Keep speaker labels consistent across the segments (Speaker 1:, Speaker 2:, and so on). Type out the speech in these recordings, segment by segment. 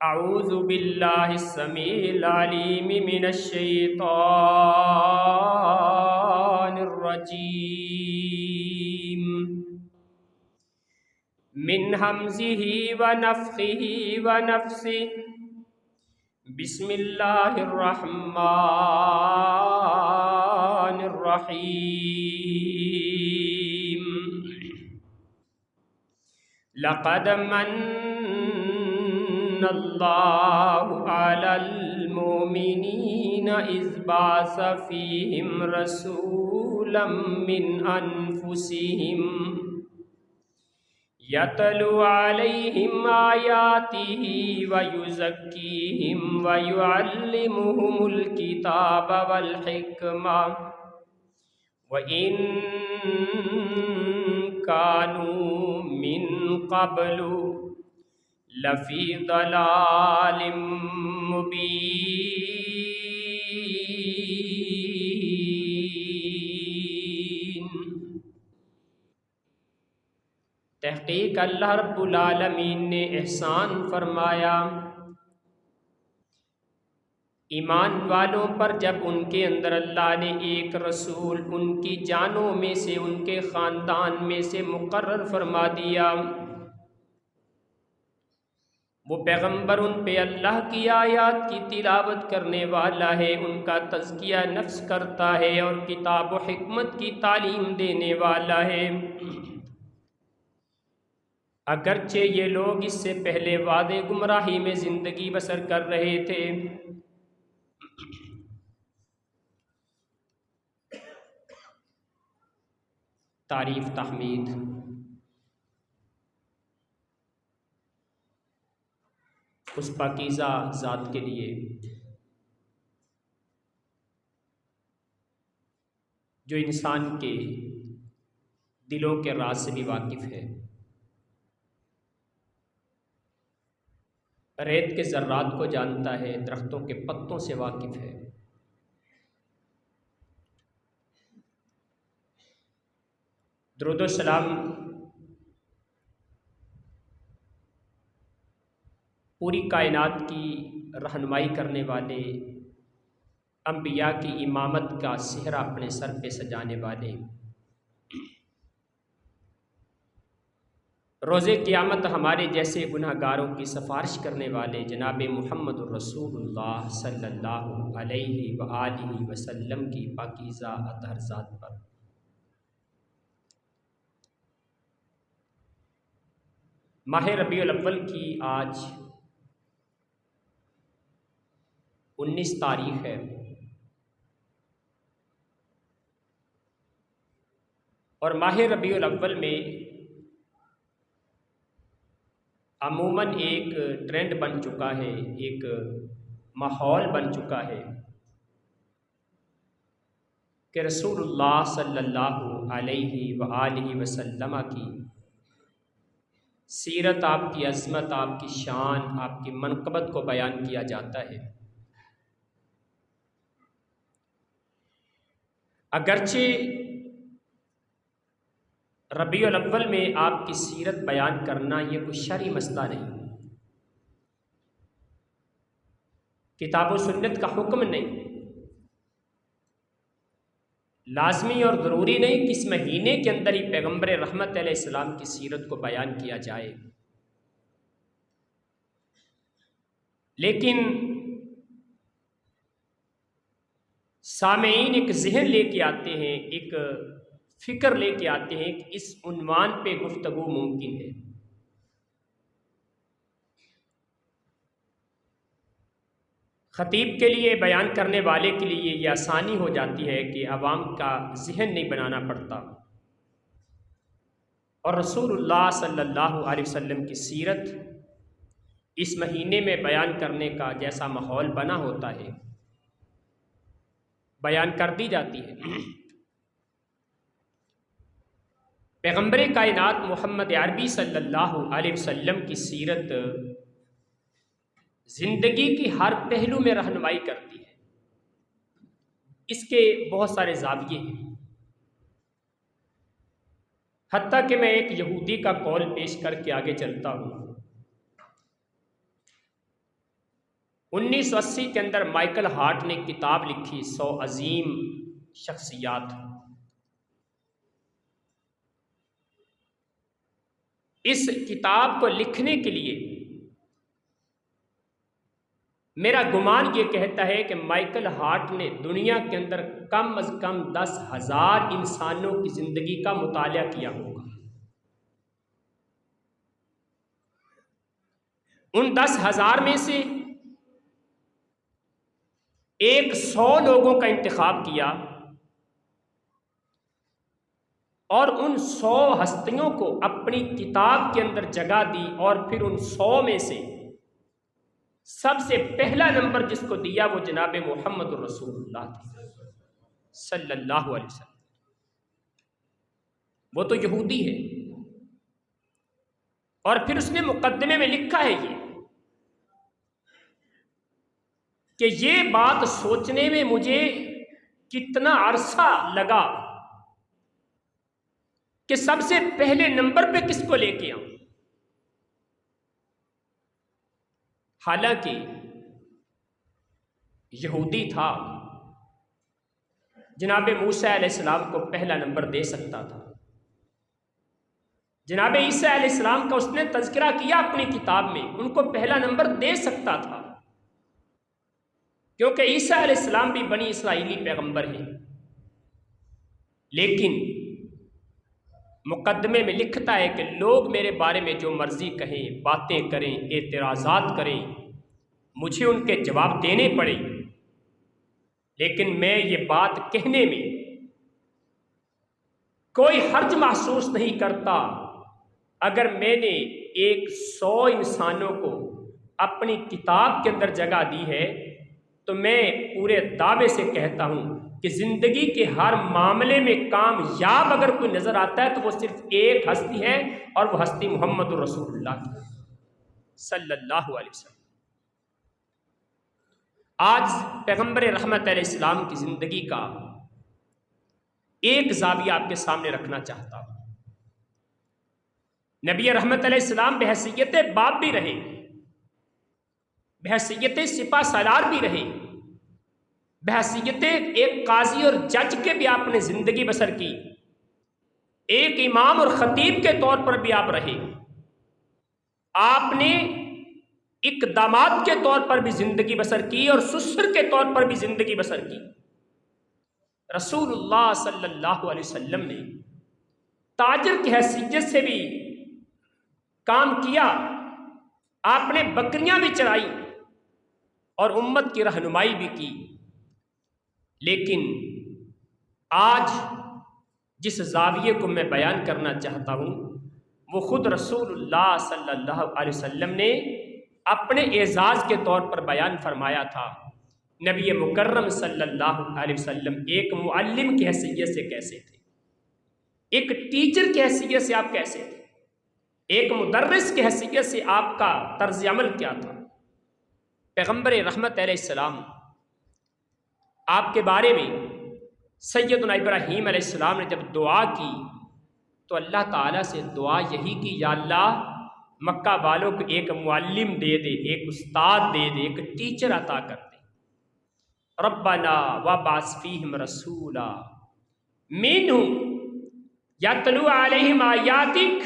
Speaker 1: اعوذ باللہ السمیع العلیم من الشیطان الرجیم من ہمزہ ونفخہ ونفثہ بسم اللہ الرحمن الرحیم لقد من اللہ علی المؤمنین اذ بعث فیہم رسولا من انفسہم یتلو علیہم آیاتہ ویزکیہم ویعلمہم الکتاب والحکمہ وَإِن كَانُوا مِن قَبْلُ لَفِي ضَلَالٍ مُبِينٍ۔ تحقیق اللہ رب العالمین نے احسان فرمایا ایمان والوں پر جب ان کے اندر اللہ نے ایک رسول ان کی جانوں میں سے ان کے خاندان میں سے مقرر فرما دیا، وہ پیغمبر ان پہ اللہ کی آیات کی تلاوت کرنے والا ہے، ان کا تزکیہ نفس کرتا ہے اور کتاب و حکمت کی تعلیم دینے والا ہے۔ اگرچہ یہ لوگ اس سے پہلے وادی گمراہی میں زندگی بسر کر رہے تھے، تعریف تحمید اس پاکیزہ ذات کے لیے جو انسان کے دلوں کے راز سے بھی واقف ہے، ریت کے ذرات کو جانتا ہے، درختوں کے پتوں سے واقف ہے۔ درود و سلام پوری کائنات کی رہنمائی کرنے والے، انبیاء کی امامت کا سہرہ اپنے سر پہ سجانے والے، روز قیامت ہمارے جیسے گناہ گاروں کی سفارش کرنے والے جناب محمد الرسول اللہ صلی اللہ علیہ وآلہ وسلم کی پاکیزہ اطہر ذات پر ماہ ربیع الاول کی آج 19 تاریخ ہے، اور ماہ ربیع الاول میں عموماً ایک ٹرینڈ بن چکا ہے، ایک ماحول بن چکا ہے کہ رسول اللہ صلی اللہ علیہ وآلہ وسلم کی سیرت، آپ کی عظمت، آپ کی شان، آپ کی منقبت کو بیان کیا جاتا ہے۔ اگرچہ ربیع الاول میں آپ کی سیرت بیان کرنا یہ کوئی شرعی مسئلہ نہیں، کتاب و سنت کا حکم نہیں، لازمی اور ضروری نہیں کہ اس مہینے کے اندر ہی پیغمبر رحمت علیہ السلام کی سیرت کو بیان کیا جائے، لیکن سامعین ایک ذہن لے کے آتے ہیں، ایک فکر لے کے آتے ہیں کہ اس عنوان پہ گفتگو ممکن ہے۔ خطیب کے لیے، بیان کرنے والے کے لیے یہ آسانی ہو جاتی ہے کہ عوام کا ذہن نہیں بنانا پڑتا، اور رسول اللہ صلی اللہ علیہ وسلم کی سیرت اس مہینے میں بیان کرنے کا جیسا ماحول بنا ہوتا ہے، بیان کر دی جاتی ہے۔ پیغمبر کائنات محمد عربی صلی اللہ علیہ وسلم کی سیرت زندگی کی ہر پہلو میں رہنمائی کرتی ہے، اس کے بہت سارے زاویے ہیں۔ حتیٰ کہ میں ایک یہودی کا قول پیش کر کے آگے چلتا ہوں۔ 1980 کے اندر مائیکل ہارٹ نے کتاب لکھی 100 عظیم شخصیات۔ اس کتاب کو لکھنے کے لیے میرا گمان یہ کہتا ہے کہ مائیکل ہارٹ نے دنیا کے اندر کم از کم 10,000 انسانوں کی زندگی کا مطالعہ کیا ہوگا۔ ان 10,000 میں سے 100 لوگوں کا انتخاب کیا اور ان 100 ہستیوں کو اپنی کتاب کے اندر جگہ دی، اور پھر ان 100 میں سے سب سے پہلا نمبر جس کو دیا وہ جناب محمد الرسول اللہ صلی اللہ علیہ وسلم۔ وہ تو یہودی ہے، اور پھر اس نے مقدمے میں لکھا ہے کہ یہ بات سوچنے میں مجھے کتنا عرصہ لگا کہ سب سے پہلے نمبر پہ کس کو لے کے آؤں۔ حالانکہ یہودی تھا، جناب موسیٰ علیہ السلام کو پہلا نمبر دے سکتا تھا، جناب عیسیٰ علیہ السلام کا اس نے تذکرہ کیا اپنی کتاب میں، ان کو پہلا نمبر دے سکتا تھا، کیونکہ عیسیٰ علیہ السلام بھی بنی اسرائیلی پیغمبر ہیں۔ لیکن مقدمے میں لکھتا ہے کہ لوگ میرے بارے میں جو مرضی کہیں، باتیں کریں، اعتراضات کریں، مجھے ان کے جواب دینے پڑے، لیکن میں یہ بات کہنے میں کوئی حرج محسوس نہیں کرتا اگر میں نے 100 انسانوں کو اپنی کتاب کے اندر جگہ دی ہے، تو میں پورے دعوے سے کہتا ہوں کہ زندگی کے ہر معاملے میں کامیاب اگر کوئی نظر آتا ہے تو وہ صرف ایک ہستی ہے، اور وہ ہستی محمد الرسول اللہ صلی اللہ علیہ وسلم۔ آج پیغمبر رحمت علیہ السلام کی زندگی کا ایک زاویہ آپ کے سامنے رکھنا چاہتا ہوں۔ نبی رحمت علیہ السلام بحیثیت باپ بھی رہے، بحیثیت سپہ سالار بھی رہے، بحیثیت ایک قاضی اور جج کے بھی آپ نے زندگی بسر کی، ایک امام اور خطیب کے طور پر بھی آپ رہے، آپ نے ایک داماد کے طور پر بھی زندگی بسر کی اور سسر کے طور پر بھی زندگی بسر کی۔ رسول اللہ صلی اللہ علیہ وسلم نے تاجر کی حیثیت سے بھی کام کیا، آپ نے بکریاں بھی چرائی اور امت کی رہنمائی بھی کی۔ لیکن آج جس زاویے کو میں بیان کرنا چاہتا ہوں وہ خود رسول اللہ صلی اللہ علیہ وسلم نے اپنے اعزاز کے طور پر بیان فرمایا تھا۔ نبی مکرم صلی اللہ علیہ وسلم ایک معلم کی حیثیت سے کیسے تھے، ایک ٹیچر کی حیثیت سے آپ کیسے تھے، ایک مدرس کی حیثیت سے آپ کا طرز عمل کیا تھا۔ پیغمبر رحمت علیہ السلام آپ کے بارے میں سیدنا ابراہیم علیہ السلام نے جب دعا کی تو اللہ تعالیٰ سے دعا یہی کی، یا اللہ مکہ والوں کو ایک معلم دے دے، ایک استاد دے دے، ایک ٹیچر عطا کر دے۔ ربنا وابعث فیہم رسولا منہم یتلو علیہم آیاتک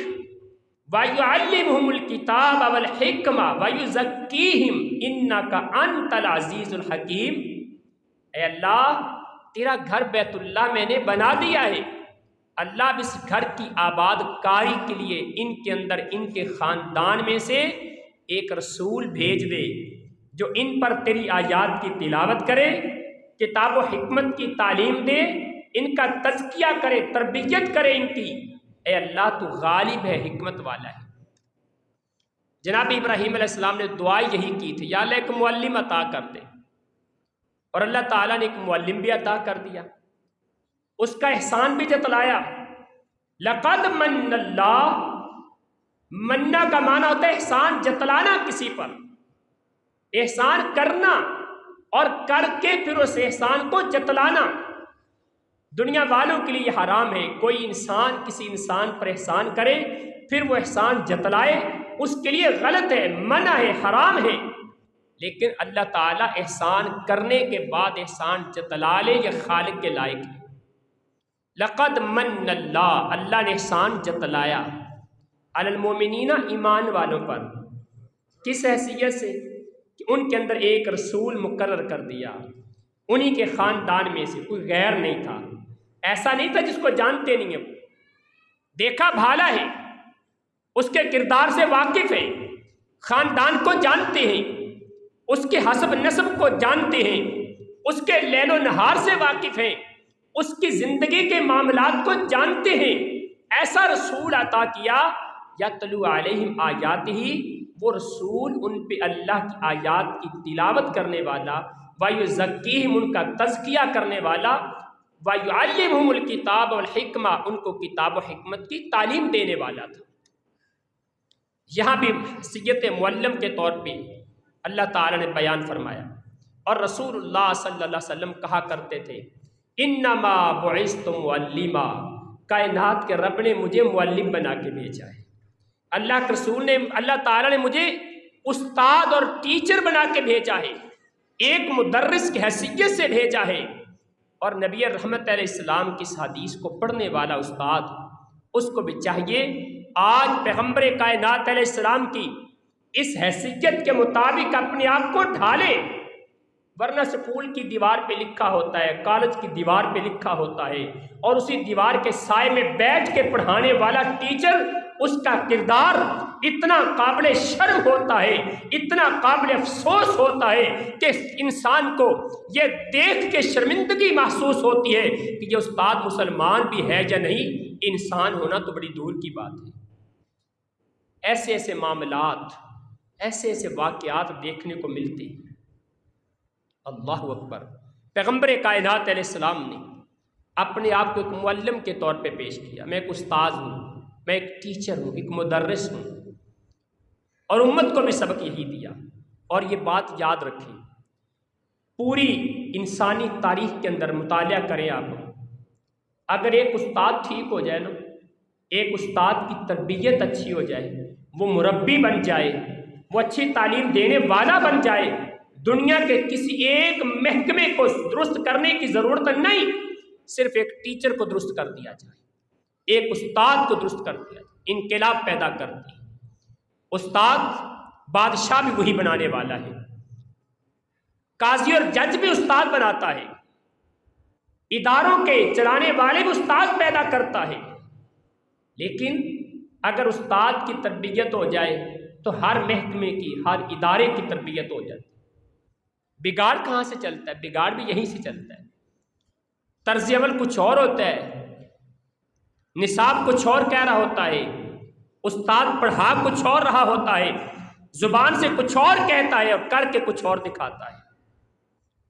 Speaker 1: وَيُعَلِّمُهُمُ الْكِتَابَ وَالْحِکْمَةَ وَيُزَکِّیہم إِنَّکَ أَنْتَ الْعَزِیزُ الْحَکِیم۔ اے اللہ تیرا گھر بیت اللہ میں نے بنا دیا ہے، اللہ اب اس گھر کی آباد کاری کے لیے ان کے اندر ان کے خاندان میں سے ایک رسول بھیج دے جو ان پر تیری آیات کی تلاوت کرے، کتاب و حکمت کی تعلیم دے، ان کا تزکیہ کرے، تربیت کرے ان کی۔ اے اللہ تو غالب ہے، حکمت والا ہے۔ جناب ابراہیم علیہ السلام نے دعا یہی کی تھی، یا اللہ ایک معلم عطا کر دے، اور اللہ تعالیٰ نے ایک معلم بھی عطا کر دیا، اس کا احسان بھی جتلایا۔ لقد من اللہ، مننا کا معنی ہوتا ہے احسان جتلانا کسی پر، احسان کرنا اور کر کے پھر اس احسان کو جتلانا۔ دنیا والوں کے لیے یہ حرام ہے، کوئی انسان کسی انسان پر احسان کرے پھر وہ احسان جتلائے، اس کے لیے غلط ہے، منع ہے، حرام ہے۔ لیکن اللہ تعالیٰ احسان کرنے کے بعد احسان جتلا لے یہ خالق کے لائق ہے۔ لقد من اللہ، اللہ نے احسان جتلایا علی المومنین، ایمان والوں پر۔ کس حیثیت سے؟ کہ ان کے اندر ایک رسول مقرر کر دیا، انہی کے خاندان میں سے، کوئی غیر نہیں تھا، ایسا نہیں تھا جس کو جانتے نہیں ہیں، دیکھا بھالا ہے، اس کے کردار سے واقف ہے، خاندان کو جانتے ہیں، اس کے حسب نسب کو جانتے ہیں، اس کے لیل و نہار سے واقف ہیں، اس کی زندگی کے معاملات کو جانتے ہیں، ایسا رسول عطا کیا یتلو علیہم آیاتہ، وہ رسول ان پہ اللہ کی آیات کی تلاوت کرنے والا، ویزکیہم، ان کا تزکیہ کرنے والا، ویعلمہم الکتاب والحکمہ، ان کو کتاب و حکمت کی تعلیم دینے والا تھا۔ یہاں بھی حیثیت معلم کے طور پہ اللہ تعالیٰ نے بیان فرمایا، اور رسول اللہ صلی اللہ علیہ وسلم کہا کرتے تھے انما بعثت معلما، کائنات کے رب نے مجھے معلم بنا کے بھیجا ہے، اللہ کے رسول نے، اللہ تعالیٰ نے مجھے استاد اور ٹیچر بنا کے بھیجا ہے، ایک مدرس کی حیثیت سے بھیجا ہے۔ اور نبی رحمت علیہ السلام کی اس حدیث کو پڑھنے والا استاد، اس کو بھی چاہیے آج پیغمبر کائنات علیہ السلام کی اس حیثیت کے مطابق اپنے آپ کو ڈھالے، ورنہ سکول کی دیوار پہ لکھا ہوتا ہے، کالج کی دیوار پہ لکھا ہوتا ہے، اور اسی دیوار کے سائے میں بیٹھ کے پڑھانے والا ٹیچر، اس کا کردار اتنا قابل شرم ہوتا ہے، اتنا قابل افسوس ہوتا ہے کہ انسان کو یہ دیکھ کے شرمندگی محسوس ہوتی ہے کہ یہ استاد مسلمان بھی ہے یا نہیں، انسان ہونا تو بڑی دور کی بات ہے۔ ایسے ایسے معاملات، ایسے ایسے واقعات دیکھنے کو ملتے ہیں۔ اللہ اکبر۔ پیغمبر کائنات علیہ السلام نے اپنے آپ کو ایک معلم کے طور پہ پیش کیا، میں ایک استاد ہوں، میں ایک ٹیچر ہوں، ایک مدرس ہوں، اور امت کو بھی سبق یہی دیا۔ اور یہ بات یاد رکھیں، پوری انسانی تاریخ کے اندر مطالعہ کریں آپ، اگر ایک استاد ٹھیک ہو جائے نا، ایک استاد کی تربیت اچھی ہو جائے، وہ مربی بن جائے، وہ اچھی تعلیم دینے والا بن جائے، دنیا کے کسی ایک محکمے کو درست کرنے کی ضرورت نہیں، صرف ایک ٹیچر کو درست کر دیا جائے، ایک استاد کو درست کر دیا جائے، انقلاب پیدا کرتی ہے۔ استاد بادشاہ بھی وہی بنانے والا ہے، قاضی اور جج بھی استاد بناتا ہے، اداروں کے چلانے والے بھی استاد پیدا کرتا ہے۔ لیکن اگر استاد کی تربیت ہو جائے تو ہر محکمے کی، ہر ادارے کی تربیت ہو جاتی ہے۔ بگاڑ کہاں سے چلتا ہے؟ بگاڑ بھی یہیں سے چلتا ہے۔ طرز عمل کچھ اور ہوتا ہے، نصاب کچھ اور کہہ رہا ہوتا ہے، استاد پڑھا کچھ اور رہا ہوتا ہے، زبان سے کچھ اور کہتا ہے اور کر کے کچھ اور دکھاتا ہے،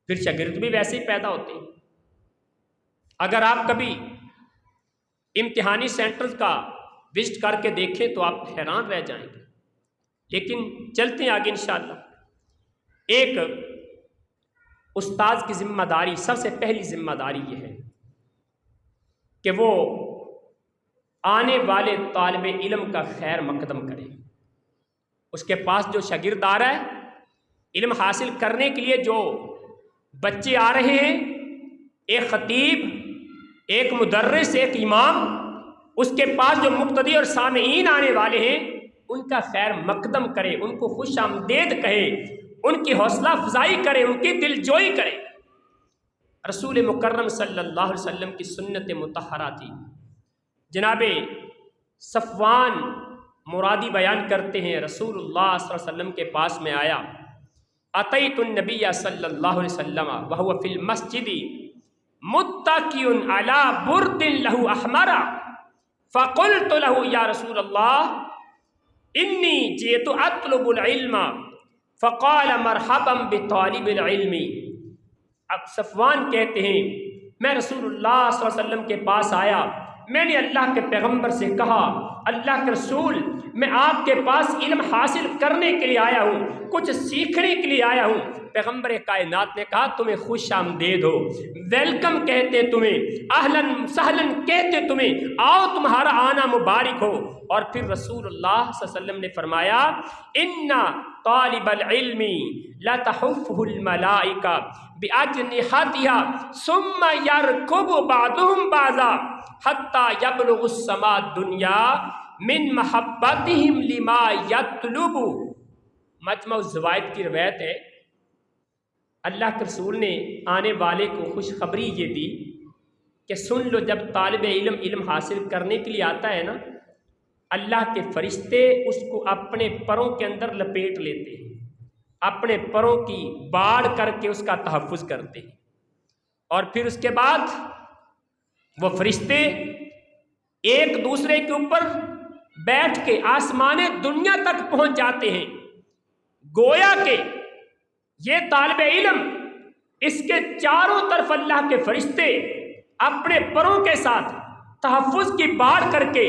Speaker 1: پھر شاگرد بھی ویسے ہی پیدا ہوتے ہیں۔ اگر آپ کبھی امتحانی سینٹر کا وزٹ کر کے دیکھیں تو آپ حیران رہ جائیں گے۔ لیکن چلتے ہیں آگے انشاءاللہ۔ ایک استاذ کی ذمہ داری، سب سے پہلی ذمہ داری یہ ہے کہ وہ آنے والے طالب علم کا خیر مقدم کرے۔ اس کے پاس جو شاگرد آ رہا ہے، علم حاصل کرنے کے لیے جو بچے آ رہے ہیں، ایک خطیب، ایک مدرس، ایک امام، اس کے پاس جو مقتدی اور سامعین آنے والے ہیں، ان کا خیر مقدم کرے، ان کو خوش آمدید کہے، ان کی حوصلہ افزائی کرے، ان کی دل جوئی کرے۔ رسول مکرم صلی اللہ علیہ وسلم کی سنت مطہرہ تھی۔ جناب صفوان مرادی بیان کرتے ہیں، رسول اللہ صلی اللہ علیہ وسلم کے پاس میں آیا، اتیت النبی صلی اللہ علیہ وسلم وہو فی المسجد متکی علی برد لہ احمر فقلت لہ یا رسول اللہ انی جئت اطلب العلم فقال مرحبا بطالب العلم۔ اب صفوان کہتے ہیں میں رسول اللہ صلی اللہ علیہ وسلم کے پاس آیا، میں نے اللہ کے پیغمبر سے کہا اللہ کے رسول میں آپ کے پاس علم حاصل کرنے کے لیے آیا ہوں، کچھ سیکھنے کے لیے آیا ہوں۔ پیغمبر کائنات نے کہا تمہیں خوش آمدید ہو، ویلکم کہتے تمہیں، اہلاً سہلاً کہتے تمہیں، آؤ تمہارا آنا مبارک ہو۔ اور پھر رسول اللہ صلی اللہ علیہ وسلم نے فرمایا ان طالب العلم لا تحفه الملائکہ باجنحتها ثم يركب بعضهم بعضا حتى يبلغ السماء الدنيا من محبتهم لما يطلب۔ مجمع الزوائد کی روایت ہے، اللہ کے رسول نے آنے والے کو خوشخبری یہ دی کہ سن لو، جب طالب علم علم حاصل کرنے کے لیے آتا ہے نا، اللہ کے فرشتے اس کو اپنے پروں کے اندر لپیٹ لیتے ہیں، اپنے پروں کی باڑ کر کے اس کا تحفظ کرتے ہیں، اور پھر اس کے بعد وہ فرشتے ایک دوسرے کے اوپر بیٹھ کے آسمان دنیا تک پہنچ جاتے ہیں۔ گویا کہ یہ طالب علم، اس کے چاروں طرف اللہ کے فرشتے اپنے پروں کے ساتھ تحفظ کی باڑ کر کے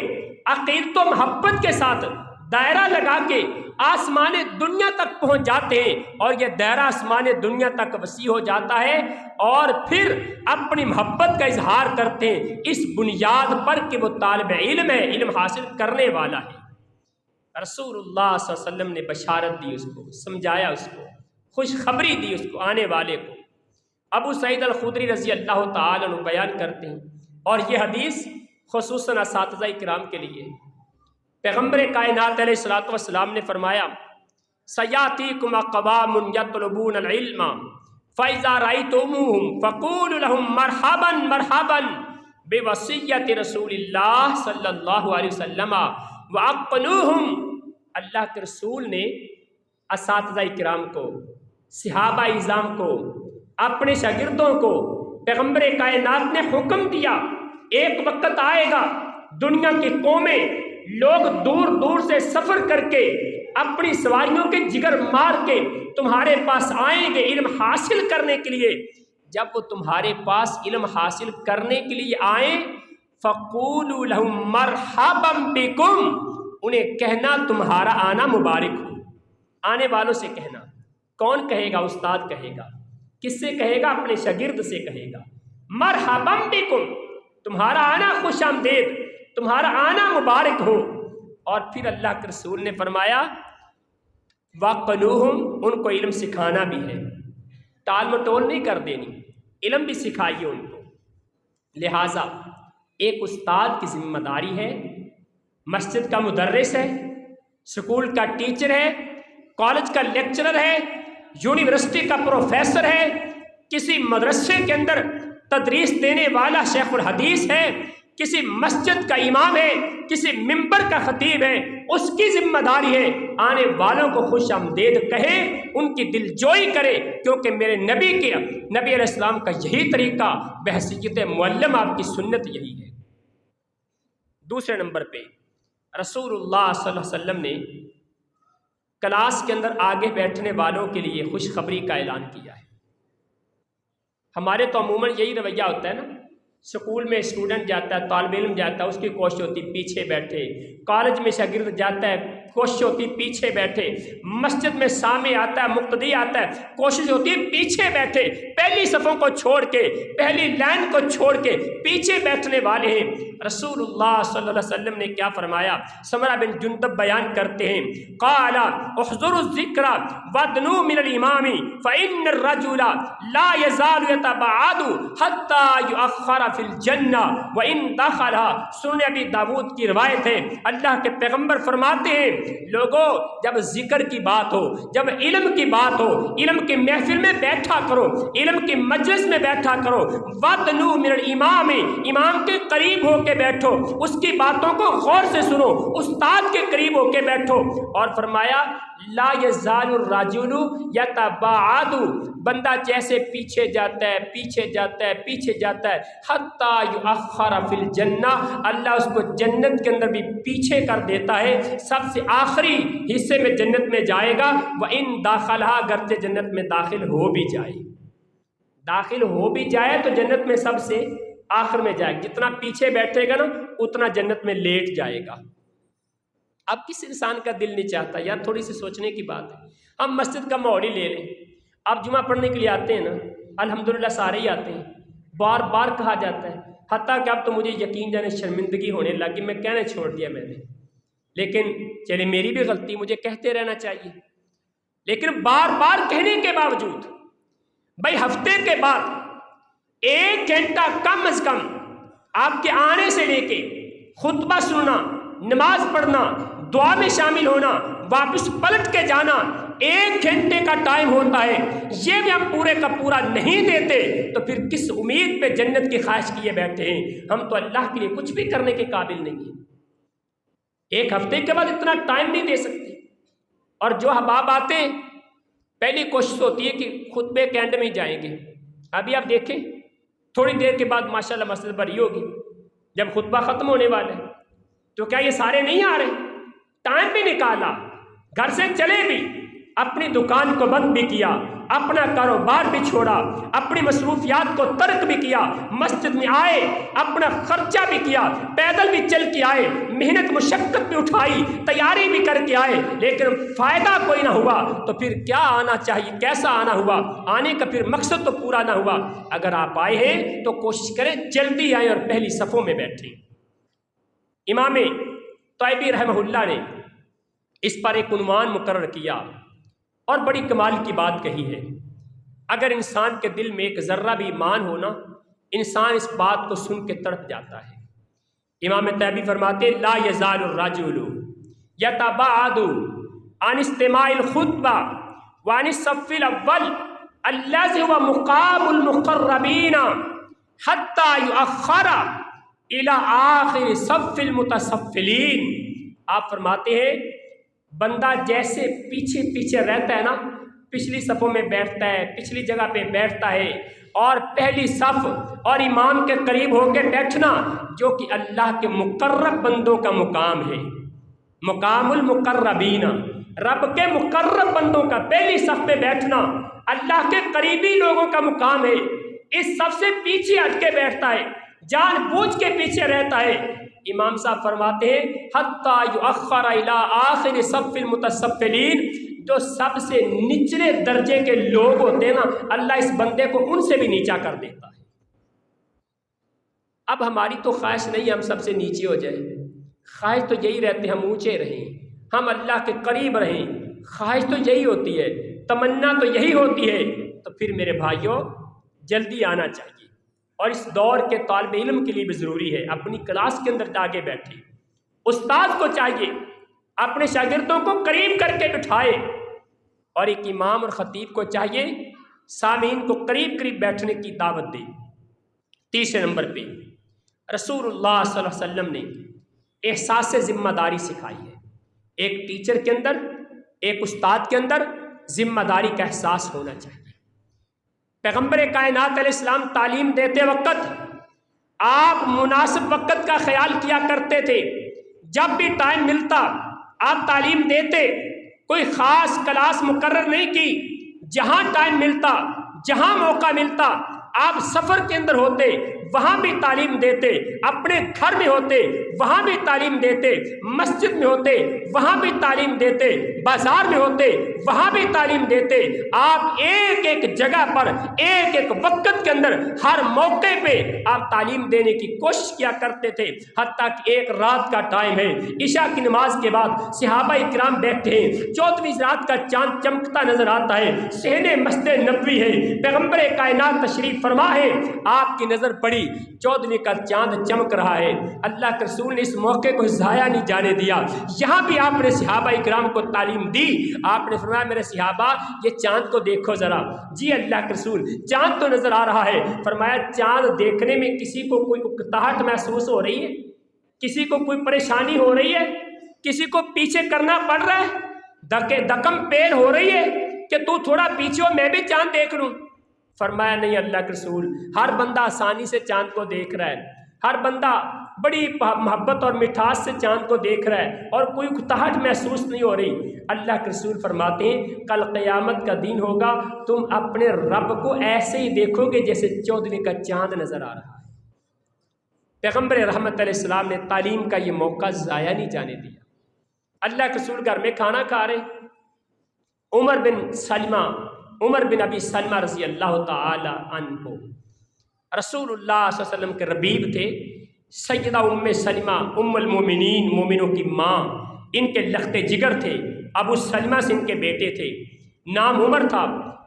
Speaker 1: عقیدت و محبت کے ساتھ دائرہ لگا کے آسمان دنیا تک پہنچ جاتے ہیں، اور یہ دائرہ آسمان دنیا تک وسیع ہو جاتا ہے، اور پھر اپنی محبت کا اظہار کرتے ہیں اس بنیاد پر کہ وہ طالب علم ہے، علم حاصل کرنے والا ہے۔ رسول اللہ صلی اللہ علیہ وسلم نے بشارت دی، اس کو سمجھایا، اس کو خوشخبری دی اس کو آنے والے کو۔ ابو سعید الخدری رضی اللہ تعالیٰ عنہ بیان کرتے ہیں، اور یہ حدیث خصوصاً اساتذہ کرام کے لیے، پیغمبر کائنات علیہ الصلوۃ والسلام نے فرمایا سیاتیکم اقوام یطلبون العلم فاذا رأیتموہم فقولوا لهم مرحبا مرحبا بوصیۃ رسول اللہ صلی اللہ علیہ وسلم واقنوہم۔ اللہ کے رسول نے اساتذہ کرام کو، صحابہ اعظام کو، اپنے شاگردوں کو پیغمبر کائنات نے حکم دیا، ایک وقت آئے گا دنیا کی قومیں، لوگ دور دور سے سفر کر کے اپنی سواریوں کے جگر مار کے تمہارے پاس آئیں گے علم حاصل کرنے کے لیے۔ جب وہ تمہارے پاس علم حاصل کرنے کے لیے آئیں، فَقُولُوا لَهُمْ مَرْحَبًا بِكُمْ، انہیں کہنا تمہارا آنا مبارک ہو۔ آنے والوں سے کہنا، کون کہے گا؟ استاد کہے گا۔ کس سے کہے گا؟ اپنے شاگرد سے کہے گا، مرحباً بکم، تمہارا آنا خوش آمدید، تمہارا آنا مبارک ہو۔ اور پھر اللہ کے رسول نے فرمایا وَقْنُوهُمْ، ان کو علم سکھانا بھی ہے، ٹال مٹول نہیں کر دینی، علم بھی سکھائیے ان کو۔ لہٰذا ایک استاد کی ذمہ داری ہے، مسجد کا مدرس ہے، سکول کا ٹیچر ہے، کالج کا لیکچرر ہے، یونیورسٹی کا پروفیسر ہے، کسی مدرسے کے اندر تدریس دینے والا شیخ الحدیث ہے، کسی مسجد کا امام ہے، کسی ممبر کا خطیب ہے، اس کی ذمہ داری ہے آنے والوں کو خوش آمدید کہے، ان کی دل جوئی کرے، کیونکہ میرے نبی علیہ السلام کا یہی طریقہ، بحیثیت معلم آپ کی سنت یہی ہے۔ دوسرے نمبر پہ رسول اللہ صلی اللہ علیہ وسلم نے کلاس کے اندر آگے بیٹھنے والوں کے لیے خوشخبری کا اعلان کیا ہے۔ ہمارے تو عموماً یہی رویہ ہوتا ہے نا، سکول میں اسٹوڈنٹ جاتا ہے، طالب علم جاتا ہے، اس کی کوشش ہوتی پیچھے بیٹھے، کالج میں شاگرد جاتا ہے، کوشش ہوتی پیچھے بیٹھے، مسجد میں سامع آتا ہے، مقتدی آتا ہے، کوشش ہوتی ہے پیچھے بیٹھے، پہلی صفوں کو چھوڑ کے، پہلی لائن کو چھوڑ کے پیچھے بیٹھنے والے ہیں۔ رسول اللہ صلی اللہ علیہ وسلم نے کیا فرمایا؟ سمرہ بن جندب بیان کرتے ہیں، قال احضروا الذکر وادنوا من الامام فإن الرجل لا يزال يتبعد حتى يؤخر فی الجنہ وإن دخلها۔ سنن ابی داود کی روایت ہے، اللہ کے پیغمبر فرماتے ہیں لوگوں جب ذکر کی بات ہو، جب علم کی بات ہو، علم کی محفل میں بیٹھا کرو، علم کی مجلس میں بیٹھا کرو، وادنوا من الامام، امام کے قریب ہو کے بیٹھو، اس کی باتوں کو غور سے سنو، استاد کے قریب ہو کے بیٹھو۔ اور فرمایا لا یزال الرجل یتباعد، بندہ جیسے پیچھے جاتا ہے، پیچھے جاتا ہے، پیچھے جاتا ہے، حتی یؤخر فی الجنہ، اللہ اس کو جنت کے اندر بھی پیچھے کر دیتا ہے، سب سے آخری حصے میں جنت میں جائے گا، وَإِن دَخَلَهَا، اگرچہ جنت میں داخل ہو بھی جائے، داخل ہو بھی جائے تو جنت میں سب سے آخر میں جائے گا، جتنا پیچھے بیٹھے گا نا اتنا جنت میں لیٹ جائے گا۔ اب کس انسان کا دل نہیں چاہتا یار، تھوڑی سی سوچنے کی بات ہے، ہم مسجد کا ماحول ہی لے لیں، اب جمعہ پڑھنے کے لیے آتے ہیں نا، الحمدللہ سارے ہی آتے ہیں، بار بار کہا جاتا ہے، حتیٰ کہ اب تو مجھے یقین جانے شرمندگی ہونے لگی، میں کہنے چھوڑ دیا میں نے، لیکن چلے میری بھی غلطی، مجھے کہتے رہنا چاہیے۔ لیکن بار بار کہنے کے باوجود بھائی ہفتے کے بعد 1 گھنٹہ کم از کم آپ کے آنے سے لے کے خطبہ سننا، نماز پڑھنا، دعا میں شامل ہونا، واپس پلٹ کے جانا 1 گھنٹے کا ٹائم ہوتا ہے، یہ بھی ہم پورے کا پورا نہیں دیتے تو پھر کس امید پہ جنت کی خواہش کیے بیٹھے ہیں؟ ہم تو اللہ کے لیے کچھ بھی کرنے کے قابل نہیں ہیں، 1 ہفتے کے بعد اتنا ٹائم نہیں دے سکتے۔ اور جو احباب آتے ہیں پہلی کوشش ہوتی ہے کہ خطبے کے اینڈ میں جائیں گے۔ ابھی آپ دیکھیں تھوڑی دیر کے بعد ماشاءاللہ مسجد بھری ہوگی، جب خطبہ ختم ہونے والا ہے تو کیا یہ سارے نہیں آ رہے؟ ٹائم بھی نکالا، گھر سے چلے بھی، اپنی دکان کو بند بھی کیا، اپنا کاروبار بھی چھوڑا، اپنی مصروفیات کو ترک بھی کیا، مسجد میں آئے، اپنا خرچہ بھی کیا، پیدل بھی چل کے آئے، محنت مشقت بھی اٹھائی، تیاری بھی کر کے آئے، لیکن فائدہ کوئی نہ ہوا تو پھر کیا آنا چاہیے؟ کیسا آنا ہوا؟ آنے کا پھر مقصد تو پورا نہ ہوا۔ اگر آپ آئے ہیں تو کوشش کریں جلدی آئیں اور پہلی صفوں میں بیٹھیں۔ امام طیبی رحمہ اللہ نے اس پر ایک عنوان مقرر کیا اور بڑی کمال کی بات کہی ہے۔ اگر انسان کے دل میں ایک ذرہ بھی ایمان ہونا، انسان اس بات کو سن کے تڑپ جاتا ہے۔ امام طیبی فرماتے لا یزال الرجل یتباعد عن استماع الخطبہ وعن الصف الاول الذی هو مقام المقربین حتی یؤخر الی آخر صف المتصفلین۔ آپ فرماتے ہیں بندہ جیسے پیچھے پیچھے رہتا ہے نا، پچھلی صفوں میں بیٹھتا ہے، پچھلی جگہ پہ بیٹھتا ہے، اور پہلی صف اور امام کے قریب ہو کے بیٹھنا جو کہ اللہ کے مقرب بندوں کا مقام ہے، مقام المقربین، رب کے مقرب بندوں کا پہلی صف پہ بیٹھنا اللہ کے قریبی لوگوں کا مقام ہے۔ اس صف سے پیچھے ہٹ کے بیٹھتا ہے، جان بوجھ کے پیچھے رہتا ہے۔ امام صاحب فرماتے ہیں حتی یؤخر الی آخر صف المتصفلین، جو سب سے نچلے درجے کے لوگ ہوتے ہیں نا، اللہ اس بندے کو ان سے بھی نیچا کر دیتا ہے۔ اب ہماری تو خواہش نہیں ہم سب سے نیچے ہو جائیں، خواہش تو یہی رہتے ہم اونچے رہیں، ہم اللہ کے قریب رہیں، خواہش تو یہی ہوتی ہے، تمنا تو یہی ہوتی ہے۔ تو پھر میرے بھائیوں جلدی آنا چاہیے، اور اس دور کے طالب علم کے لیے بھی ضروری ہے اپنی کلاس کے اندر جا کے بیٹھے۔ استاد کو چاہیے اپنے شاگردوں کو قریب کر کے بٹھائے، اور ایک امام اور خطیب کو چاہیے سامعین کو قریب قریب بیٹھنے کی دعوت دے۔ تیسرے نمبر پہ رسول اللہ صلی اللہ علیہ وسلم نے احساس ذمہ داری سکھائی ہے۔ ایک ٹیچر کے اندر، ایک استاد کے اندر ذمہ داری کا احساس ہونا چاہیے۔ پیغمبر کائنات علیہ السلام تعلیم دیتے وقت آپ مناسب وقت کا خیال کیا کرتے تھے، جب بھی ٹائم ملتا آپ تعلیم دیتے، کوئی خاص کلاس مقرر نہیں کی، جہاں ٹائم ملتا، جہاں موقع ملتا آپ سفر کے اندر ہوتے وہاں بھی تعلیم دیتے، اپنے گھر میں ہوتے وہاں بھی تعلیم دیتے، مسجد میں ہوتے وہاں بھی تعلیم دیتے، بازار میں ہوتے وہاں بھی تعلیم دیتے۔ آپ ایک ایک جگہ پر ایک ایک وقت کے اندر ہر موقع پہ آپ تعلیم دینے کی کوشش کیا کرتے تھے، حتیٰ کہ ایک رات کا ٹائم ہے، عشاء کی نماز کے بعد صحابہ کرام بیٹھے ہیں، 14ویں رات کا چاند چمکتا نظر آتا ہے، صحن مسجد نبوی ہے، پیغمبر کائنات تشریف فرما ہے، آپ کی نظر پڑی 14ویں کا چاند چمک رہا ہے۔ اللہ کے رسول نے اس موقع کو ضائع نہیں جانے دیا، یہاں بھی آپ نے صحابہ کرام کو تعلیم دی۔ آپ نے فرمایا میرے صحابہ یہ چاند کو دیکھو ذرا۔ جی اللہ کے رسول چاند تو نظر آ رہا ہے۔ فرمایا چاند دیکھنے میں کسی کو کوئی اکتاہٹ محسوس ہو رہی ہے؟ کسی کو کوئی پریشانی ہو رہی ہے؟ کسی کو پیچھے کرنا پڑ رہا ہے؟ دکم پیل ہو رہی ہے کہ تو تھوڑا پیچھے ہو میں بھی چاند دیکھ لوں؟ فرمایا نہیں اللہ کے رسول، ہر بندہ آسانی سے چاند کو دیکھ رہا ہے، ہر بندہ بڑی محبت اور مٹھاس سے چاند کو دیکھ رہا ہے اور کوئی اکتاہٹ محسوس نہیں ہو رہی۔ اللہ کے رسول فرماتے ہیں کل قیامت کا دن ہوگا، تم اپنے رب کو ایسے ہی دیکھو گے جیسے 14ویں کا چاند نظر آ رہا ہے۔ پیغمبر رحمت علیہ السلام نے تعلیم کا یہ موقع ضائع نہیں جانے دیا۔ اللہ کے رسول گھر میں کھانا کھا رہے، عمر بن ابی سلمہ رضی اللہ تعالی عنہ رسول اللہ صلی اللہ علیہ وسلم کے ربیب تھے، سیدہ ام سلمہ ام المومنین، مومنوں کی ماں، ان کے لخت جگر تھے، ابو سلمہ سے ان کے بیٹے تھے۔ نام عمر تھا۔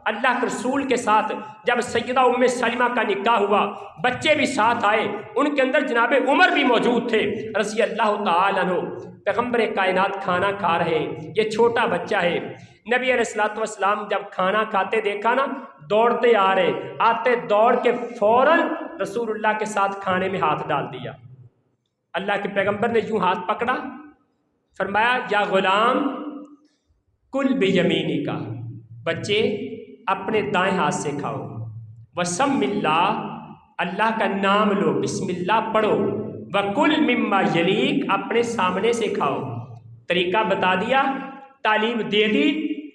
Speaker 1: اللہ کے رسول کے ساتھ جب سیدہ ام سلمہ کا نکاح ہوا، بچے بھی ساتھ آئے، ان کے اندر جناب عمر بھی موجود تھے رضی اللہ تعالیٰ عنہ۔ پیغمبر کائنات کھانا کھا رہے ہیں، یہ چھوٹا بچہ ہے۔ نبی علیہ الصلوۃ والسلام جب کھانا کھاتے دیکھا نا، دوڑتے آ رہے، آتے دوڑ کے فوراً رسول اللہ کے ساتھ کھانے میں ہاتھ ڈال دیا۔ اللہ کے پیغمبر نے یوں ہاتھ پکڑا، فرمایا یا غلام کل بیمینک، بچے اپنے دائیں ہاتھ سے کھاؤ، وسم اللہ، اللہ کا نام لو، بسم اللہ پڑھو، وکل مما یلیک، اپنے سامنے سے کھاؤ۔ طریقہ بتا دیا، تعلیم دے دی،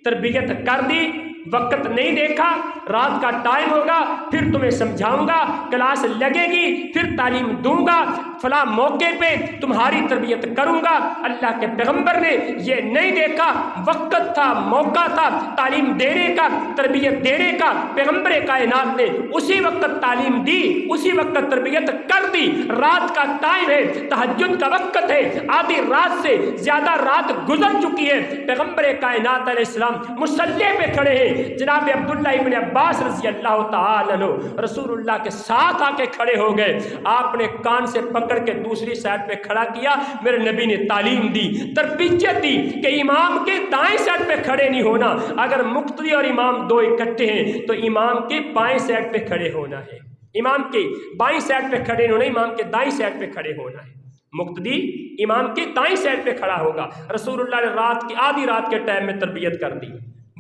Speaker 1: تربیت کر دی، وقت نہیں دیکھا، رات کا ٹائم ہوگا پھر تمہیں سمجھاؤں گا، کلاس لگے گی پھر تعلیم دوں گا، فلاں موقع پہ تمہاری تربیت کروں گا۔ اللہ کے پیغمبر نے یہ نہیں دیکھا، وقت تھا، موقع تھا تعلیم دینے کا، تربیت دینے کا، پیغمبر کائنات نے اسی وقت تعلیم دی، اسی وقت تربیت کر دی۔ رات کا ٹائم ہے، تہجد کا وقت ہے، آدھی رات سے زیادہ رات گزر چکی ہے، پیغمبر کائنات علیہ السلام مصلی پہ کھڑے ہیں۔ جناب عبداللہ ابن عباس رضی اللہ تعالیٰ عنہ رسول اللہ کے ساتھ آ کے کھڑے ہو گئے، آپ نے کان سے پکڑ کے دوسری سائڈ پہ کھڑا کیا۔ میرے نبی نے تعلیم دی، تربیت دی کہ امام کے دائیں سائڈ پہ کھڑے نہیں ہونا، اگر مقتدی اور امام دو اکٹھے ہیں تو امام کے بائیں سائڈ پہ کھڑے ہونا ہے، امام کے بائیں سائڈ پہ کھڑے ہونا، امام کے دائیں سائڈ پہ کھڑے ہونا ہے۔ مقتدی امام کے دائیں سائڈ پہ کھڑا ہوگا۔ رسول اللہ نے رات کی آدھی رات کے ٹائم میں تربیت کر دی،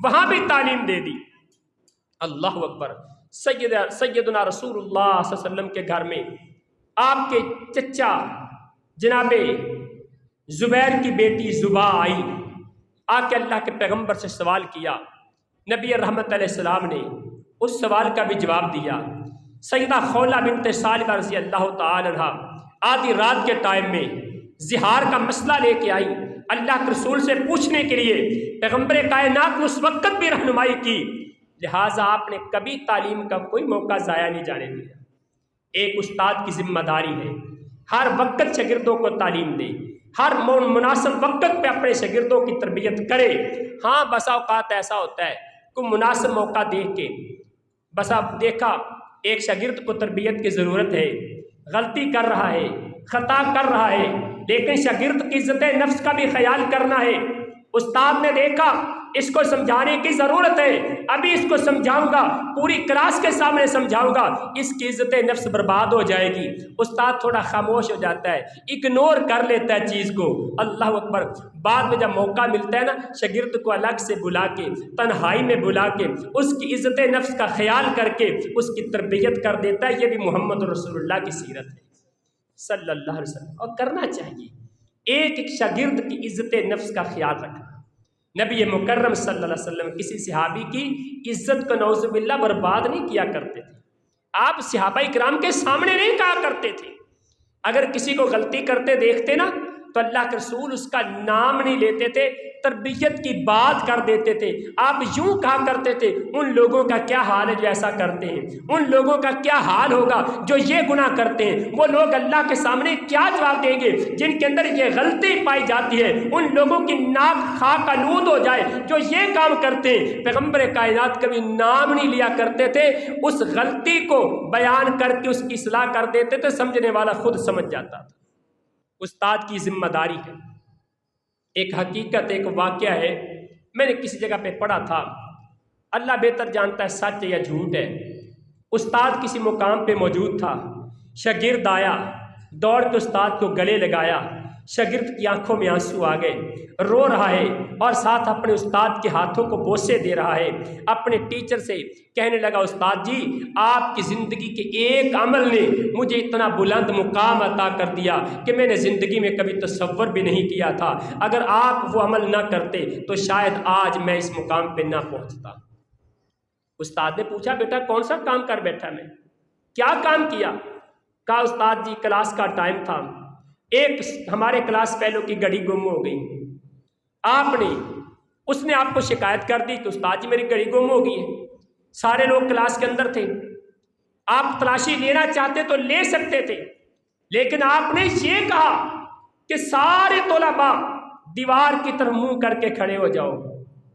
Speaker 1: وہاں بھی تعلیم دے دی۔ اللہ اکبر۔ سیدنا رسول اللہ صلی اللہ علیہ وسلم کے گھر میں آپ کے چچا جناب زبیر کی بیٹی زبا آئی، آ کے اللہ کے پیغمبر سے سوال کیا۔ نبی رحمت علیہ السلام نے اس سوال کا بھی جواب دیا۔ سیدہ خولہ بنت سالمہ رضی اللہ تعالی عنہ آدھی رات کے ٹائم میں زہار کا مسئلہ لے کے آئی اللہ کے رسول سے پوچھنے کے لیے۔ پیغمبر کائنات نے اس وقت بھی رہنمائی کی، لہٰذا آپ نے کبھی تعلیم کا کوئی موقع ضائع نہیں جانے دیا۔ ایک استاد کی ذمہ داری ہے ہر وقت شاگردوں کو تعلیم دے، ہر مناسب وقت پہ اپنے شاگردوں کی تربیت کرے۔ ہاں بسا اوقات ایسا ہوتا ہے کوئی مناسب موقع دیکھ کے، بسا دیکھا ایک شاگرد کو تربیت کی ضرورت ہے، غلطی کر رہا ہے، خطا کر رہا ہے، لیکن شاگرد کی عزت نفس کا بھی خیال کرنا ہے۔ استاد نے دیکھا اس کو سمجھانے کی ضرورت ہے، ابھی اس کو سمجھاؤں گا، پوری کلاس کے سامنے سمجھاؤں گا، اس کی عزت نفس برباد ہو جائے گی۔ استاد تھوڑا خاموش ہو جاتا ہے، اگنور کر لیتا ہے چیز کو۔ اللہ اکبر۔ بعد میں جب موقع ملتا ہے نا، شاگرد کو الگ سے بلا کے، تنہائی میں بلا کے، اس کی عزت نفس کا خیال کر کے اس کی تربیت کر دیتا ہے۔ یہ بھی محمد رسول اللہ کی سیرت ہے صلی اللہ علیہ وسلم، اور کرنا چاہیے۔ ایک ایک شاگرد کی عزت نفس کا خیال رکھنا۔ نبی مکرم صلی اللہ علیہ وسلم کسی صحابی کی عزت کو نعوذ باللہ برباد نہیں کیا کرتے تھے۔ آپ صحابہ کرام کے سامنے نہیں کہا کرتے تھے۔ اگر کسی کو غلطی کرتے دیکھتے نا تو اللہ کے رسول اس کا نام نہیں لیتے تھے، تربیت کی بات کر دیتے تھے۔ آپ یوں کہا کرتے تھے ان لوگوں کا کیا حال ہے جو ایسا کرتے ہیں، ان لوگوں کا کیا حال ہوگا جو یہ گناہ کرتے ہیں، وہ لوگ اللہ کے سامنے کیا جواب دیں گے جن کے اندر یہ غلطی پائی جاتی ہے، ان لوگوں کی ناک خاک آلود ہو جائے جو یہ کام کرتے ہیں۔ پیغمبر کائنات کبھی نام نہیں لیا کرتے تھے، اس غلطی کو بیان کر کے اس کی اصلاح کر دیتے تھے، سمجھنے والا خود سمجھ جاتا تھا۔ استاد کی ذمہ داری ہے۔ ایک حقیقت، ایک واقعہ ہے، میں نے کسی جگہ پہ پڑھا تھا، اللہ بہتر جانتا ہے سچ یا جھوٹ ہے۔ استاد کسی مقام پہ موجود تھا، شاگرد آیا، دوڑ کے استاد کو گلے لگایا، شاگرد کی آنکھوں میں آنسو آ گئے، رو رہا ہے اور ساتھ اپنے استاد کے ہاتھوں کو بوسے دے رہا ہے۔ اپنے ٹیچر سے کہنے لگا استاد جی آپ کی زندگی کے ایک عمل نے مجھے اتنا بلند مقام عطا کر دیا کہ میں نے زندگی میں کبھی تصور بھی نہیں کیا تھا، اگر آپ وہ عمل نہ کرتے تو شاید آج میں اس مقام پہ نہ پہنچتا۔ استاد نے پوچھا بیٹا کون سا کام کر بیٹھا میں، کیا کام کیا؟ کہا استاد جی کلاس کا ٹائم تھا، ایک ہمارے کلاس فیلو کی گھڑی گم ہو گئی، اس نے آپ کو شکایت کر دی کہ استاد جی میری گھڑی گم ہو گئی ہے، سارے لوگ کلاس کے اندر تھے، آپ تلاشی لینا چاہتے تو لے سکتے تھے، لیکن آپ نے یہ کہا کہ سارے طلباء دیوار کی طرف منہ کر کے کھڑے ہو جاؤ،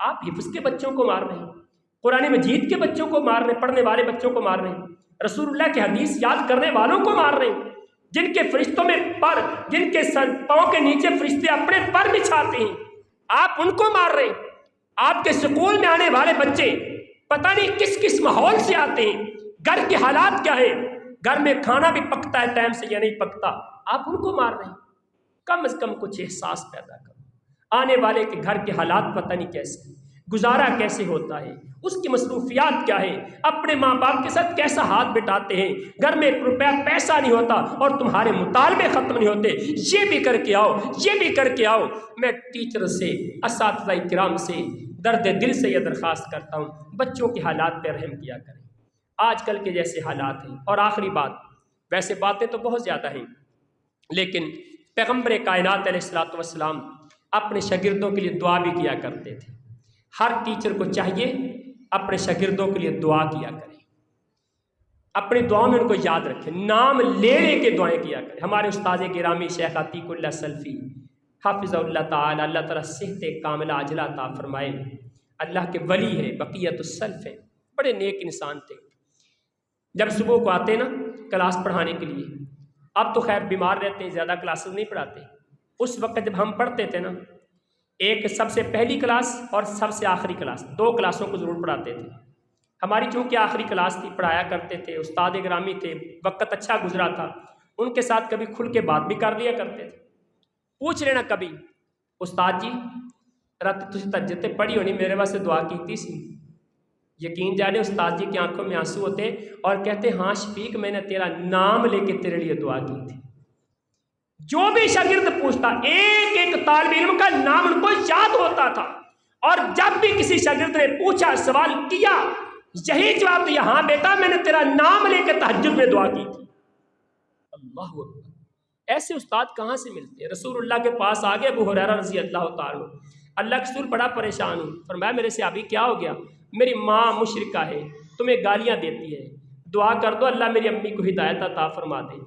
Speaker 1: آپ حفظ کے بچوں کو مار رہے ہیں، قرآن مجید کے بچوں کو مار رہے ہیں، پڑھنے والے بچوں کو مار رہے ہیں، رسول اللہ کی حدیث یاد کرنے والوں کو مار رہے ہیں، جن کے فرشتوں میں پر، جن کے سر پاؤں کے نیچے فرشتے اپنے پر بچھاتے ہیں، آپ ان کو مار رہے ہیں۔ آپ کے سکول میں آنے والے بچے پتہ نہیں کس کس ماحول سے آتے ہیں، گھر کے حالات کیا ہے، گھر میں کھانا بھی پکتا ہے ٹائم سے یا نہیں پکتا، آپ ان کو مار رہے ہیں۔ کم از کم کچھ احساس پیدا کرو، آنے والے کے گھر کے حالات پتہ نہیں کیسے، گزارا کیسے ہوتا ہے، اس کی مصروفیات کیا ہے، اپنے ماں باپ کے ساتھ کیسا ہاتھ بٹاتے ہیں، گھر میں ایک روپیہ پیسہ نہیں ہوتا اور تمہارے مطالبے ختم نہیں ہوتے، یہ بھی کر کے آؤ، یہ بھی کر کے آؤ۔ میں ٹیچر سے، اساتذہ کرام سے درد دل سے یہ درخواست کرتا ہوں، بچوں کے حالات پہ رحم کیا کریں، آج کل کے جیسے حالات ہیں۔ اور آخری بات، ویسے باتیں تو بہت زیادہ ہیں، لیکن پیغمبر کائنات علیہ الصلوۃ والسلام اپنے شاگردوں کے لیے دعا بھی کیا کرتے تھے۔ ہر ٹیچر کو چاہیے اپنے شاگردوں کے لیے دعا کیا کرے، اپنی دعاؤں میں ان کو یاد رکھے، نام لے لے کے دعائیں کیا کرے۔ ہمارے استاد گرامی شیخ عتیق اللہ سلفی حافظ اللہ تعالی، اللہ تعالیٰ صحت کاملہ عاجلہ عطا فرمائے، اللہ کے ولی ہے، بقیت السلف ہے، بڑے نیک انسان تھے۔ جب صبح کو آتے نا کلاس پڑھانے کے لیے، اب تو خیر بیمار رہتے ہیں، زیادہ کلاسز نہیں پڑھاتے، اس وقت جب ہم پڑھتے تھے نا، ایک سب سے پہلی کلاس اور سب سے آخری کلاس، 2 کلاسوں کو ضرور پڑھاتے تھے۔ ہماری چونکہ آخری کلاس تھی، پڑھایا کرتے تھے، استاد گرامی تھے، وقت اچھا گزرا تھا، ان کے ساتھ کبھی کھل کے بات بھی کر لیا کرتے تھے۔ پوچھ لینا کبھی، استاد جی رات تسی تہجد پڑھی ہونی، میرے واسطے دعا کیتی سی؟ یقین جانے استاد جی کی آنکھوں میں آنسو ہوتے اور کہتے ہاں شفیق میں نے تیرا نام لے کے تیرے لیے دعا کی تھی۔ جو بھی شاگرد پوچھتا، ایک ایک طالب علم کا نام ان کو یاد ہوتا تھا، اور جب بھی کسی شاگرد نے پوچھا، سوال کیا، یہی جواب دیا، ہاں بیٹا میں نے تیرا نام لے کے تہجد میں دعا کی تھی۔ اللہ اکبر، ایسے استاد کہاں سے ملتے ہیں؟ رسول اللہ کے پاس آگے ابو ہریرہ رضی اللہ تعالیٰ، اللہ کے رسول بڑا پریشان ہوں، فرمایا میرے سے ابھی کیا ہو گیا؟ میری ماں مشرکہ ہے، تمہیں گالیاں دیتی ہے، دعا کر دو اللہ میری امی کو ہدایت عطا فرما دے۔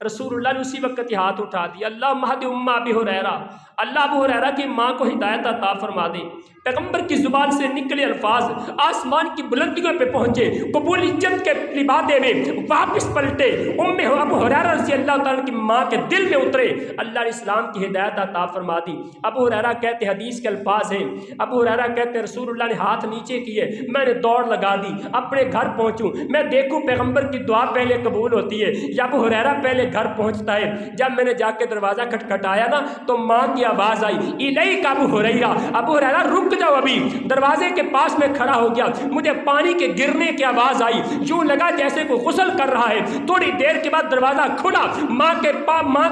Speaker 1: رسول اللہ نے اسی وقت یہ ہاتھ اٹھا دیا، اللہ مہد ام ابی ہریرہ، اللہ ابو ہریرہ کی ماں کو ہدایت عطا فرما دے۔ پیغمبر کی زبان سے نکلے الفاظ آسمان کی بلندیوں پہ پہنچے، قبولیت کے لبادے میں واپس پلٹے، ابو ہریرہ رضی اللہ تعالیٰ کی ماں کے دل میں اترے، اللہ نے اسلام کی ہدایت عطا فرما دی۔ ابو ہریرہ کہتے حدیث کے الفاظ ہیں، ابو ہریرہ کہتے رسول اللہ نے ہاتھ نیچے کیے، میں نے دوڑ لگا دی، اپنے گھر پہنچوں، میں دیکھوں پیغمبر کی دعا پہلے قبول ہوتی ہے یا ابو ہریرہ پہلے گھر پہنچتا ہے۔ جب میں نے جا کے دروازہ کھٹکھٹایا نا تو ماں کی آواز آئی، الیک ابو ہریرہ، ابو ہریرہ رک جاؤ ابھی۔ دروازے کے پاس میں کھڑا ہو گیا، مجھے پانی کے گرنے کی آواز آئی، یوں لگا جیسے کوئی غسل کر رہا ہے۔ تھوڑی دیر کے بعد دروازہ کھلا، ماں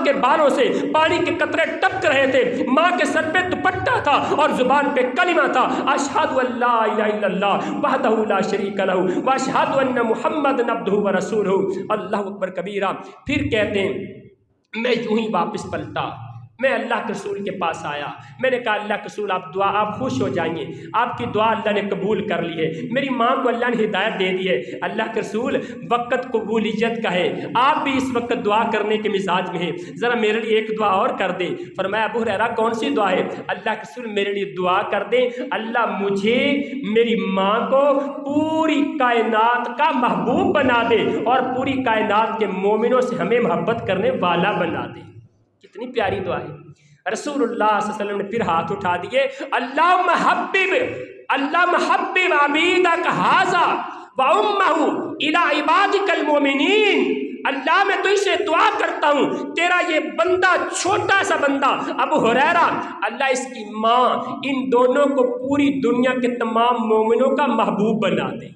Speaker 1: کے بالوں سے پانی کے قطرے ٹپک رہے تھے، ماں کے سر پہ دوپٹہ تھا اور زبان پہ کلمہ تھا، اشہد ان لا الہ الا اللہ وحدہ لا شریک لہ واشہد ان محمدا عبدہ ورسولہ، اللہ اکبر کبیرہ۔ پھر کہتے ہیں میں یوں ہی واپس پلٹا، میں اللہ کے رسول کے پاس آیا، میں نے کہا اللہ کے رسول آپ خوش ہو جائیں، آپ کی دعا اللہ نے قبول کر لی ہے، میری ماں کو اللہ نے ہدایت دے دی ہے۔ اللہ کے رسول وقت قبولیت کا ہے، آپ بھی اس وقت دعا کرنے کے مزاج میں ہیں، ذرا میرے لیے ایک دعا اور کر دیں۔ فرمایا ابو ہریرہ کون سی دعا ہے؟ اللہ کے رسول میرے لیے دعا کر دیں، اللہ مجھے میری ماں کو پوری کائنات کا محبوب بنا دے اور پوری کائنات کے مومنوں سے ہمیں محبت کرنے والا بنا دے۔ کتنی پیاری دعا ہے۔ رسول اللہ صلی اللہ علیہ وسلم نے پھر ہاتھ اٹھا دیے، اللہم حبب عبیدک ھذا وامہ الی عبادک المؤمنین، اللہ میں تو اسے دعا کرتا ہوں تیرا یہ بندہ، چھوٹا سا بندہ ابو ہریرہ، اللہ اس کی ماں، ان دونوں کو پوری دنیا کے تمام مومنوں کا محبوب بنا دے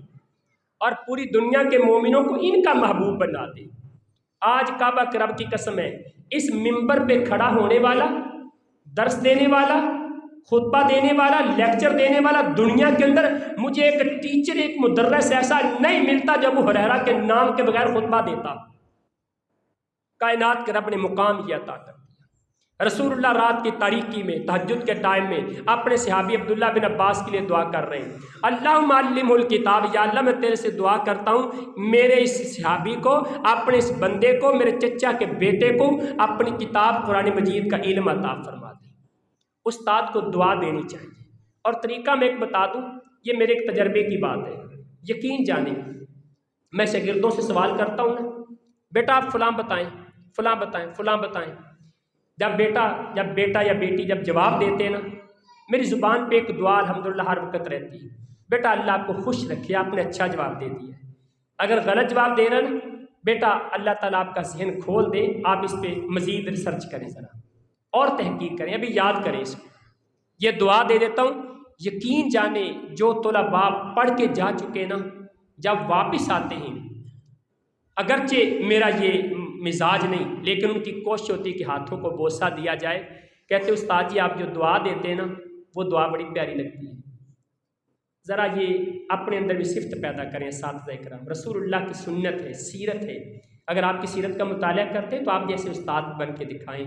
Speaker 1: اور پوری دنیا کے مومنوں کو ان کا محبوب بنا دے۔ آج کعبہ کے رب کی قسم ہے، اس منبر پہ کھڑا ہونے والا، درس دینے والا، خطبہ دینے والا، لیکچر دینے والا، دنیا کے اندر مجھے ایک ٹیچر، ایک مدرس ایسا نہیں ملتا جو ابو ہریرہ کے نام کے بغیر خطبہ دیتا۔ کائنات کے رب نے مقام ہی عطا کر دیا۔ رسول اللہ رات کی تاریکی میں، تہجد کے ٹائم میں اپنے صحابی عبداللہ بن عباس کے لیے دعا کر رہے ہیں، اللہم علمہ الکتاب، یا اللہ میں تیرے سے دعا کرتا ہوں میرے اس صحابی کو، اپنے اس بندے کو، میرے چچا کے بیٹے کو اپنی کتاب قرآن مجید کا علم عطا فرما دے۔ استاد کو دعا دینی چاہیے اور طریقہ میں ایک بتا دوں، یہ میرے ایک تجربے کی بات ہے، یقین جانیں میں شاگردوں سے سوال کرتا ہوں نا، بیٹا آپ فلاں بتائیں، فلاں بتائیں، فلاں بتائیں، جب بیٹا یا بیٹی جب جواب دیتے ہیں نا، میری زبان پہ ایک دعا الحمدللہ ہر وقت رہتی ہے، بیٹا اللہ آپ کو خوش رکھے، آپ نے اچھا جواب دے دیا ہے۔ اگر غلط جواب دے رہا نا، بیٹا اللہ تعالیٰ آپ کا ذہن کھول دے، آپ اس پہ مزید ریسرچ کریں ذرا اور تحقیق کریں، ابھی یاد کریں اس کو۔ یہ دعا دے دیتا ہوں، یقین جانے جو طلباء پڑھ کے جا چکے نا، جب واپس آتے ہیں، اگرچہ میرا یہ مزاج نہیں، لیکن ان کی کوشش ہوتی ہے کہ ہاتھوں کو بوسہ دیا جائے، کہتے استاد جی آپ جو دعا دیتے ہیں نا، وہ دعا بڑی پیاری لگتی ہے، ذرا یہ اپنے اندر بھی صفت پیدا کریں اساتذہ کرام، رسول اللہ کی سنت ہے، سیرت ہے، اگر آپ کی سیرت کا مطالعہ کرتے ہیں تو آپ جیسے استاد بن کے دکھائیں۔